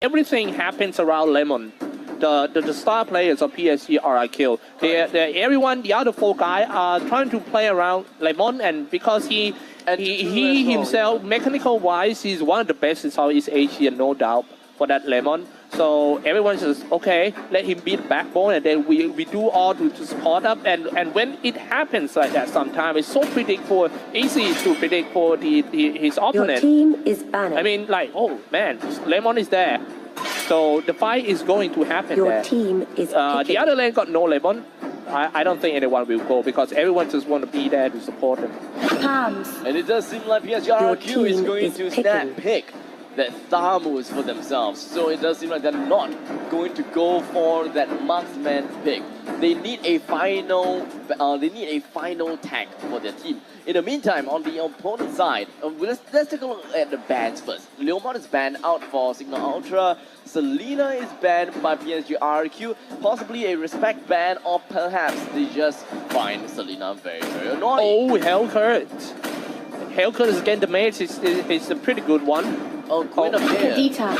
everything happens around Lemon. The star players of PSG RRQ. Everyone, the other 4 guys are trying to play around Lemon, and because he himself, mechanical wise, he's one of the best in Southeast Asia, no doubt, for that Lemon. So everyone says, okay, let him be the backbone, and then we do all to support up. And when it happens like that, sometimes it's so easy to predict for his opponent. Your team is banned. I mean, like, oh man, Lemon is there. So the fight is going to happen Your there. team is the other lane got no Lemon. I don't think anyone will go because everyone just want to be there to support them. Palms. And it does seem like PSG RRQ is going to snap pick that Thamus for themselves. So it does seem like they're not going to go for that marksman pick. They need a final tag for their team. In the meantime, on the opponent side, let's take a look at the bans first. Leomon is banned out for Cignal Ultra. Selena is banned by PSG RRQ. Possibly a respect ban, or perhaps they just find Selena very, very annoying. Oh, Hellcut. Hellcut is again the mate. It's a pretty good one. Oh, Guinevere.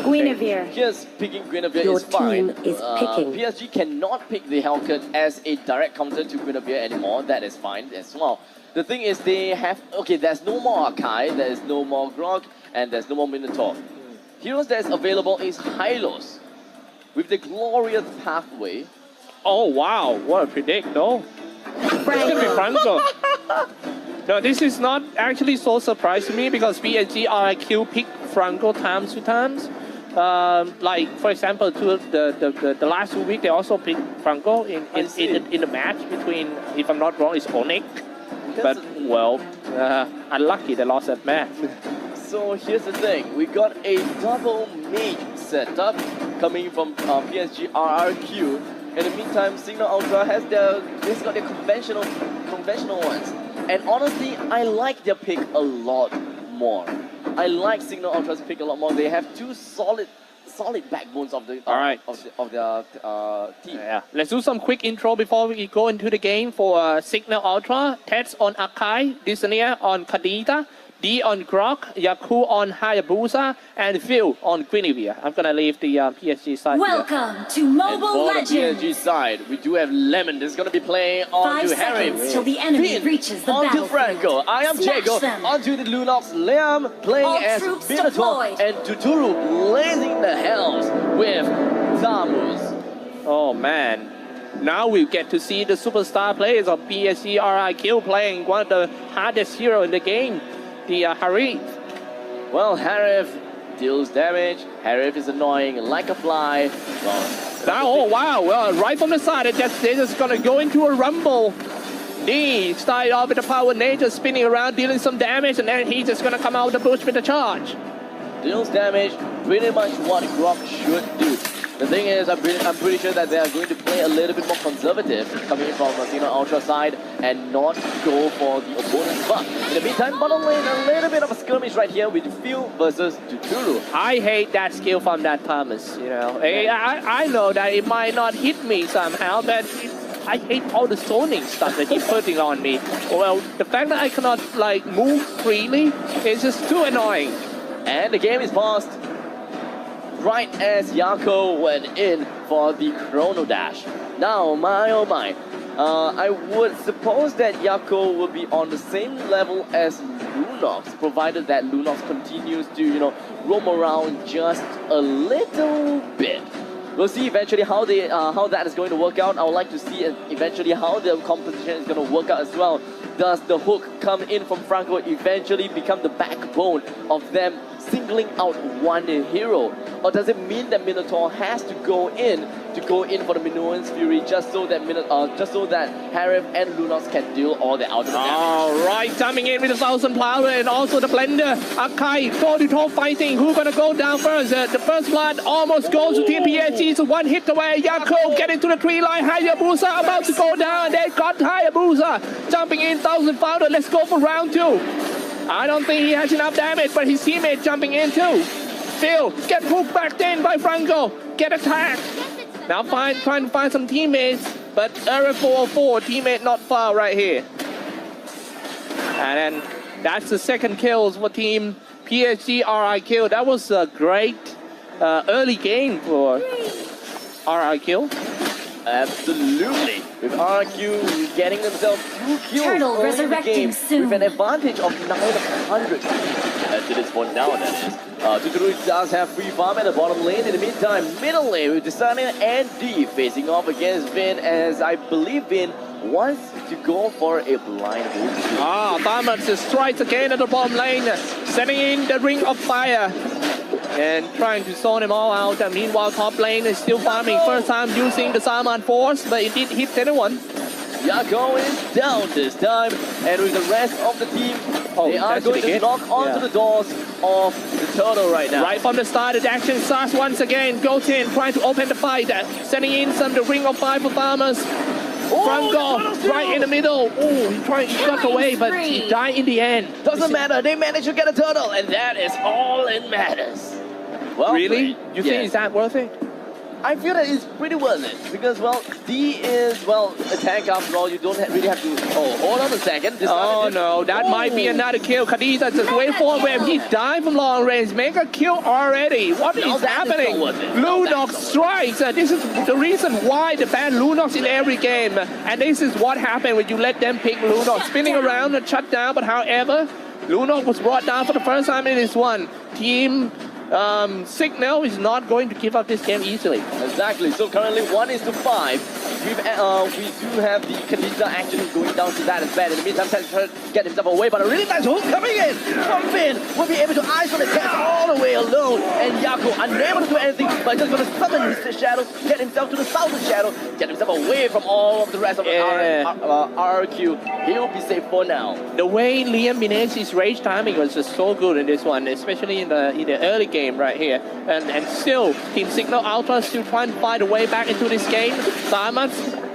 Guinevere. Just picking Guinevere Your is fine. team is picking. PSG cannot pick the Hellcut as a direct counter to Guinevere anymore. That is fine as well. The thing is they have... Okay, there's no more Akai, there's no more Grog, and there's no more Minotaur. Heroes that is available is Hylos, with the glorious pathway. Oh wow, what a predict, no? It's gonna be Franco. No, this is not actually so surprising to me because PSG RRQ pick Franco times to times. Like for example, the last 2 weeks they also picked Franco in the match between, if I'm not wrong, it's Onyx. But well, unlucky they lost that match. So here's the thing, we got a double mage setup coming from PSG RRQ. In the meantime, Cignal Ultra has got their conventional ones. And honestly, I like their pick a lot more. I like Cignal Ultra's pick a lot more. They have 2 solid backbones of the of their team. Yeah. Let's do some quick intro before we go into the game for Cignal Ultra. Tets on Akai, Disney on Kadita, D on Grok, Yaku on Hayabusa, and Phil on Guinevere. I'm gonna leave the PSG side. Welcome to Mobile Legends. And for the PSG side, we do have Lemon. That's gonna be playing on to Harry. Till the enemy reaches the on to battlefield. Franco. I am Jago. On to the Lunox. Liam playing All as Minotaur. And Tuturu blazing the hells with Thamus. Oh man. Now we get to see the superstar players of PSG RRQ playing one of the hardest heroes in the game. The Harith. Well, Harith deals damage. Harith is annoying like a fly. Well, oh wow! Well, right from the side, they're just gonna go into a rumble. D started off with the power nature, spinning around, dealing some damage, and then he's just gonna come out of the bush with the charge. Deals damage, pretty much what Grok should do. The thing is, I'm pretty sure that they are going to play a little bit more conservative coming from the Cignal Ultra side and not go for the opponent's buff. In the meantime, bottom lane, a little bit of a skirmish right here with Phil versus Tuturu. I hate that skill from that Thomas, you know. I know that it might not hit me somehow, but I hate all the zoning stuff that he's putting on me. Well, the fact that I cannot like move freely is just too annoying. And the game is paused. Right as Yako went in for the Chrono Dash. Now, my oh my, I would suppose that Yako will be on the same level as Lunox, provided that Lunox continues to, you know, roam around just a little bit. We'll see eventually how that is going to work out. I would like to see eventually how the composition is going to work out as well. Does the hook come in from Franco eventually become the backbone of them singling out one hero? Or does it mean that Minotaur has to go in for the Minoan's Fury just so that Harith and Lunox can deal all the ultimate damage? Alright, coming in with the 1000 Plower and also the Blender. Akai, toe-to-toe fighting. Who's gonna go down first? The first blood almost goes to Team PSG. It's 1 hit away. Yako getting to the tree line. Hayabusa about to go down. They got Hayabusa jumping in 1000 Plower. Let's go for round 2. I don't think he has enough damage, but his teammate jumping in too. Phil, get pulled back in by Franco. Get attacked. Now trying to find some teammates, but error 404, teammate not far right here. And then that's the second kills for team PSG RRQ. That was a great early game for RRQ. Absolutely. With RRQ getting themselves 2 kills Turtle early in the resurrecting game soon. with an advantage of 900. To this point now, that is. Tuturu does have free farm at the bottom lane. In the meantime, middle lane with Cignal and D facing off against Vin, as I believe Vin wants to go for a blind move. Tharmas strikes again at the bottom lane, setting in the ring of fire and trying to zone them all out. And meanwhile, top lane is still farming. First time using the Salmon Force, but it did hit anyone. Yako is down this time, and with the rest of the team, they are going to knock onto the doors of the Turtle right now. Right from the start, the action starts once again. Goes in, trying to open the fight, setting in the ring of fire for Tharmas. Franco right in the middle. Oh, he got away, but he died in the end. Doesn't matter, they managed to get a Turtle, and that is all it matters. Well, really? You think is that worth it? I feel that it's pretty worth it because, well, D is, well, a tank after all. You don't really have to. Oh, hold on a second. Oh no, that might be another kill. Khadija just wait for where he died from long range. Make a kill already. What is happening? Lunox strikes. This is the reason why they ban Lunox in every game. And this is what happened when you let them pick Lunox. Spinning around and shut down, but however, Lunox was brought down for the first time in this one. Team Cignal is not going to give up this game easily. Exactly. So currently 1-5. We do have the Khadija actually going down to that as bad. In the meantime, trying to get himself away, but a really nice hook coming in from Finn. Will be able to isolate Tess all the way alone. And Yako unable to do anything, but just going to summon his shadows, get himself to the southern shadow, get himself away from all of the rest of the RRQ. He'll be safe for now. The way Liam managed his rage timing was just so good in this one, especially in the early game right here. And still, Team Cignal Ultra still trying to find a way back into this game. Tharmas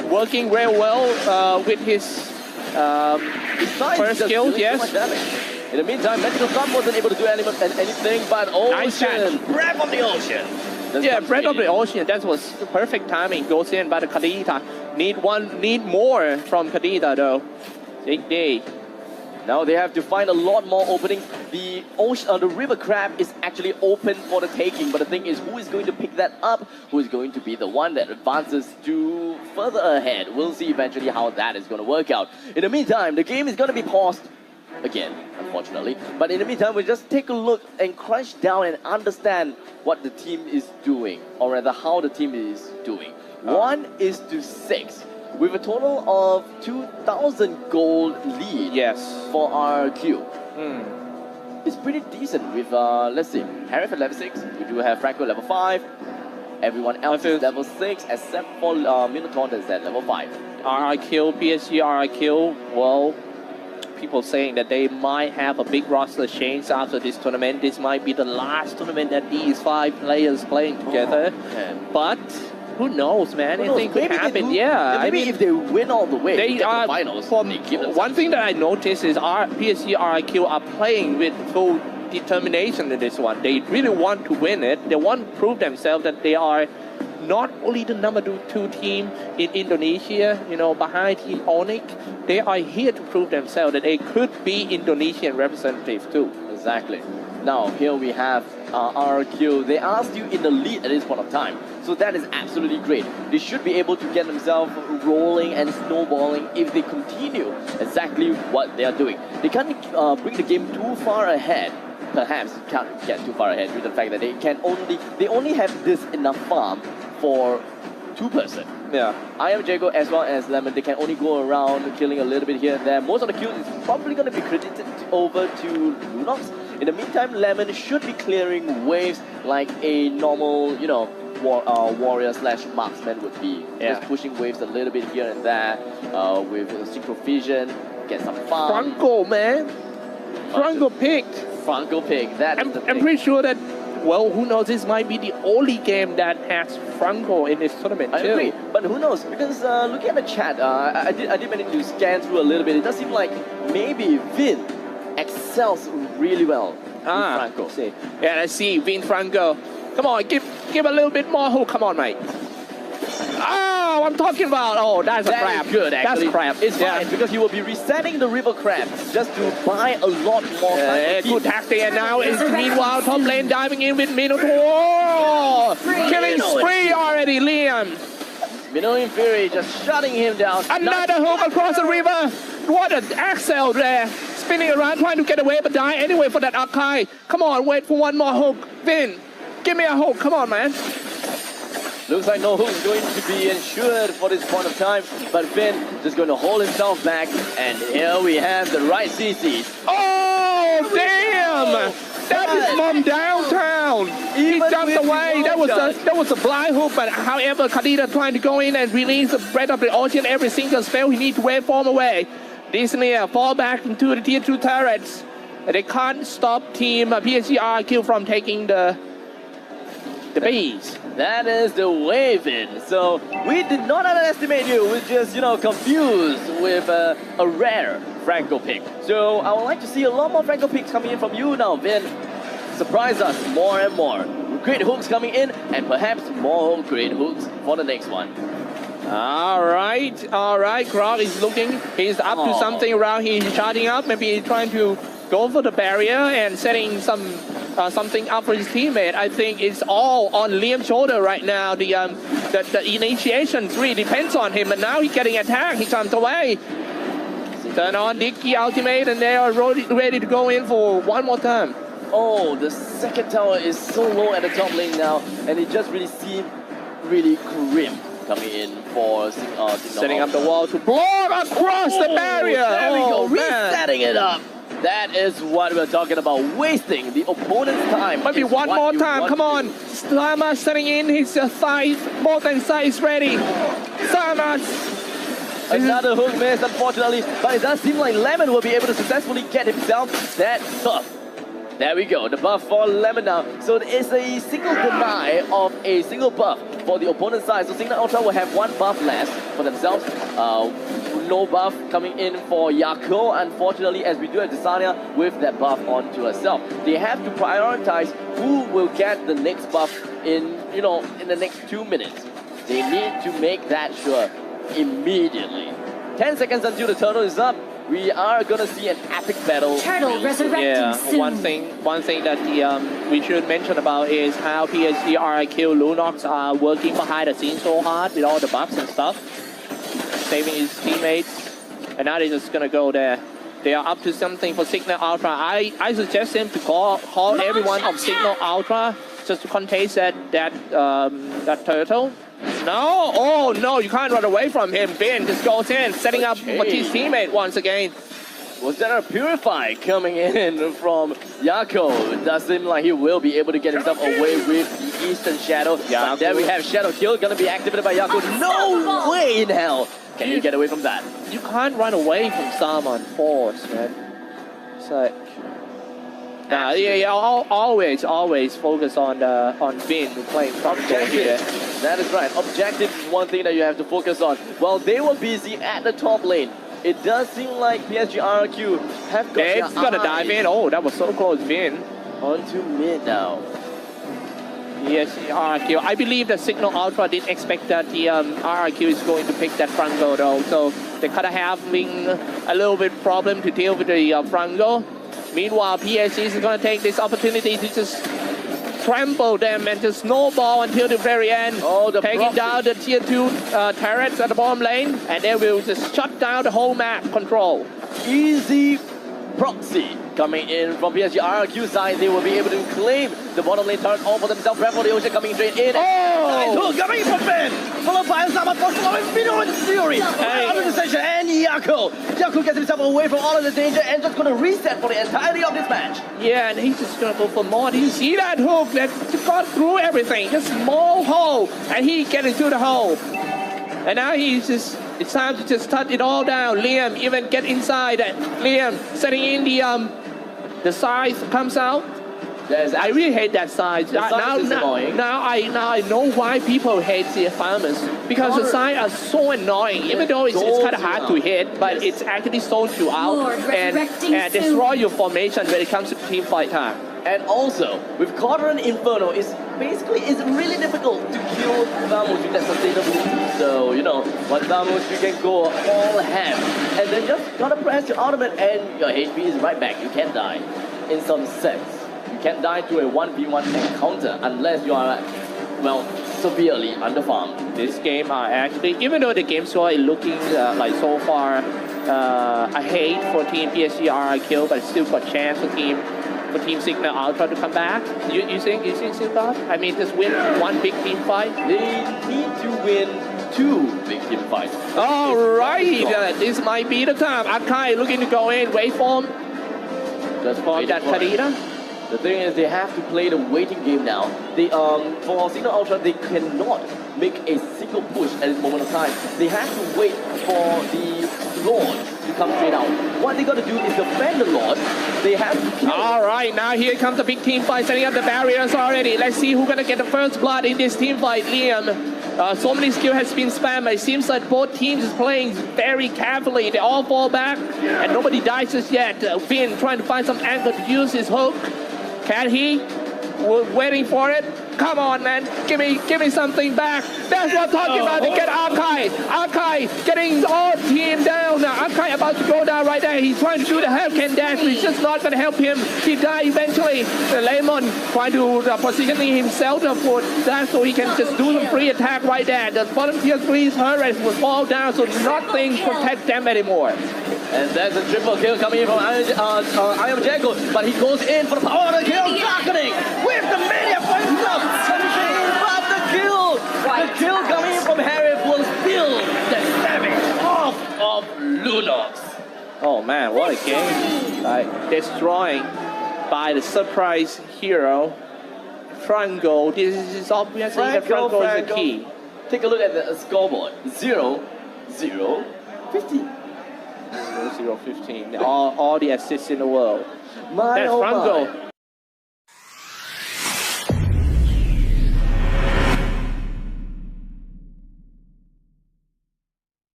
working very well with his first skill, yes. In the meantime, Magical Sun wasn't able to do anything but Ocean. Breath of the Ocean. Yeah, Breath of the Ocean, that was perfect timing. Goes in by the Khadija. Need more from Khadija though. Big day. Now they have to find a lot more openings. The ocean, the river crab is actually open for the taking, but the thing is, who is going to pick that up? Who is going to be the one that advances to further ahead? We'll see eventually how that is going to work out. In the meantime, the game is going to be paused again, unfortunately. But in the meantime, we'll just take a look and crunch down and understand what the team is doing, or rather how the team is doing. 1-6. With a total of 2,000 gold lead for RRQ. It's pretty decent with, let's see, Harif at level 6, we do have Franco level 5, everyone else is level 6 except for Minotaur that's at level 5. RRQ, PSG RRQ, well, people saying that they might have a big roster change after this tournament. This might be the last tournament that these 5 players playing together. But who knows, man? Anything could happen. Maybe if they win all the way, they are the finals. One thing that I noticed is PSG RRQ are playing with full determination in this one. They really want to win it. They want to prove themselves that they are not only the number 2 team in Indonesia, you know, behind Team Onyx. They are here to prove themselves that they could be Indonesian representatives too. Exactly. Now, here we have RRQ. They are still in the lead at this point of time. So that is absolutely great. They should be able to get themselves rolling and snowballing if they continue exactly what they are doing. They can't bring the game too far ahead. Perhaps can't get too far ahead due to the fact that they only have this enough farm for 2-person. Yeah. I am Jago as well as Lemon. They can only go around killing a little bit here and there. Most of the kills is probably going to be credited over to Lunox. In the meantime, Lemon should be clearing waves like a normal, you know, warrior / marksman would be. Just pushing waves a little bit here and there with synchro vision, get some farm. Franco, man. Franco picked. Franco picked. I'm pretty sure that, well, who knows, this might be the only game that has Franco in this tournament I agree, but who knows, because looking at the chat, I did manage to scan through a little bit. It does seem like maybe Vin excels really well with Franco. See. Yeah, let's see, Vin Franco. Come on, give a little bit more hook. Come on, mate. I'm talking about. Oh, that's a crap. That is good, actually. That's crap. It's fine because he will be resetting the river crab just to buy a lot more time. Good tactic, and now is meanwhile top lane diving in with Minotaur. Killing spree already, Liam. Minotaur Fury just shutting him down. Another hook across the river. What an axle there. Spinning around trying to get away, but die anyway for that Akai. Come on, wait for one more hook. Vin, give me a hook. Come on, man. Looks like no hook is going to be ensured for this point of time, but Finn just going to hold himself back, and here we have the right CC. Oh, damn! That is from downtown. He jumped away. That was a blind hook, but however, Khadija trying to go in and release the Breath of the Ocean every single spell. He needs to waveform away. Disney fall back into the tier 2 turrets. They can't stop team PSG RRQ from taking the base. That is the wave in. So we did not underestimate you. We're just, confused with a rare Franco pick. So I would like to see a lot more Franco picks coming in from you now, Vin. Surprise us more and more. Great hooks coming in, and perhaps more great hooks for the next one. All right. Grog is looking. He's up to something around here. He's charging up. Maybe he's trying to go for the barrier and setting something up for his teammate. I think it's all on Liam's shoulder right now. The initiation really depends on him, but now he's getting attacked. He jumps away. Turn on Dicky ultimate, and they are ready to go in for one more time. Oh, the second tower is so low at the top lane now, and it just really seemed really grim coming in for Cignal. Setting up the wall to block across the barrier. There we go, Man. resetting it up. That is what we're talking about, wasting the opponent's time. Maybe one more time, come on. Sama setting in his scythe, Molten Scythe is ready. Sama. Another hook miss, unfortunately, but it does seem like Lemon will be able to successfully get himself that tough. There we go, the buff for Lemon now. So it's a single deny of a single buff for the opponent's side. So Cignal Ultra will have one buff less for themselves. No buff coming in for Yako, unfortunately, as we do have Desania with that buff onto herself. They have to prioritize who will get the next buff in the next 2 minutes. They need to make that sure immediately. 10 seconds until the turtle is up. We are gonna see an epic battle. Turtle resurrecting soon. One thing that we should mention about is how PSG RRQ Lunox are working behind the scenes so hard with all the buffs and stuff, saving his teammates, and now they're just gonna go there. They are up to something for Cignal Ultra. I suggest him to call everyone of Cignal Ultra just to contest that turtle. No, oh no, you can't run away from him. Ben just goes in, setting up for his teammate once again. Was that a Purify coming in from Yako? It does seem like he will be able to get himself away with the Eastern Shadow. But there we have Shadow Kill gonna be activated by Yako. No way in hell can you get away from that. You can't run away from Salmon Force, man. It's like... always focus on Finn playing Objective here. That is right. Objective is one thing that you have to focus on. While they were busy at the top lane, it does seem like PSG RRQ have got Dave's gonna dive in. Oh, that was so close, Finn. Onto mid now. PSG RRQ. I believe that Cignal Ultra didn't expect that the RRQ is going to pick that front goal though. So they kind of having a little bit problem to deal with the front goal. Meanwhile, PSG is going to take this opportunity to just trample them and just snowball until the very end. Taking down the tier 2 turrets at the bottom lane, and they will just shut down the whole map control. Easy proxy coming in from PSG RRQ side. They will be able to claim the bottom lane turret all for themselves. Breath of the Ocean coming straight in. Nice hook coming from Ben. Followed by Zama for Minotaur Fury. Under the station, and Yako. Yako gets himself away from all of the danger and just going to reset for the entirety of this match. Yeah, and he's just going to go for more. Do you see that hook that got through everything? Just small hole, and he get into the hole. And now it's time to just touch it all down. Liam even get inside. Liam setting in the scythe comes out. I really hate that scythe. Now I know why people hate the farmers, because the scythe are so annoying. Even though it's kind of hard to hit, but it's actually zones you out and destroy your formation when it comes to team fight time. And also, with Quadrant Inferno, it's really difficult to kill Vamos with that sustainability. So, you know, one Vamos, you can go all ham. And then just gotta press your ultimate and your HP is right back. You can't die. In some sense. You can't die to a 1v1 encounter unless you are, well, severely underfarmed. This game are actually, even though the game score is looking like so far a hate for Team PSG RRQ, but still got chance for Team Cignal Ultra to come back. You think still got? I mean, just win one big team fight. They need to win 2 big team fights. All right, this might be the time. Akai looking to go in, wait for him. Just For that Kadita. The thing is, they have to play the waiting game now. They for Cignal Ultra, they cannot make a single push at this moment of time. They have to wait for the Lord to come straight out. What they got to do is defend the Lord. They have to kill. All right, now here comes the big team fight, setting up the barriers already. Let's see who's gonna get the first blood in this team fight. Liam. So many skill has been spammed. It seems like both teams is playing very carefully. They all fall back, and nobody dies just yet. Finn trying to find some angle to use his hook. Can he? We're waiting for it. Come on, man. Give me something back. That's what I'm talking about. They get Akai. Akai getting all team down. Now Akai about to go down right there. He's trying to do the Hurricane Dash, but it's just not going to help him. He died eventually. Lemon trying to positioning himself for that so he can just do some free attack right there. The bottom tier 3's Hurricane will fall down, so nothing protects them anymore. And there's a triple kill coming in from Iron Jackal, but he goes in for the power of the kill. Darkening with the mania for himself. But the kill coming in from Harry will steal the damage off of Lunox. Oh man, what a game. Like, destroying by the surprise hero, Franco. This is obviously that Franco is the key. Take a look at the scoreboard. 0-0-15. 0-0-15. All the assists in the world. That's Franco.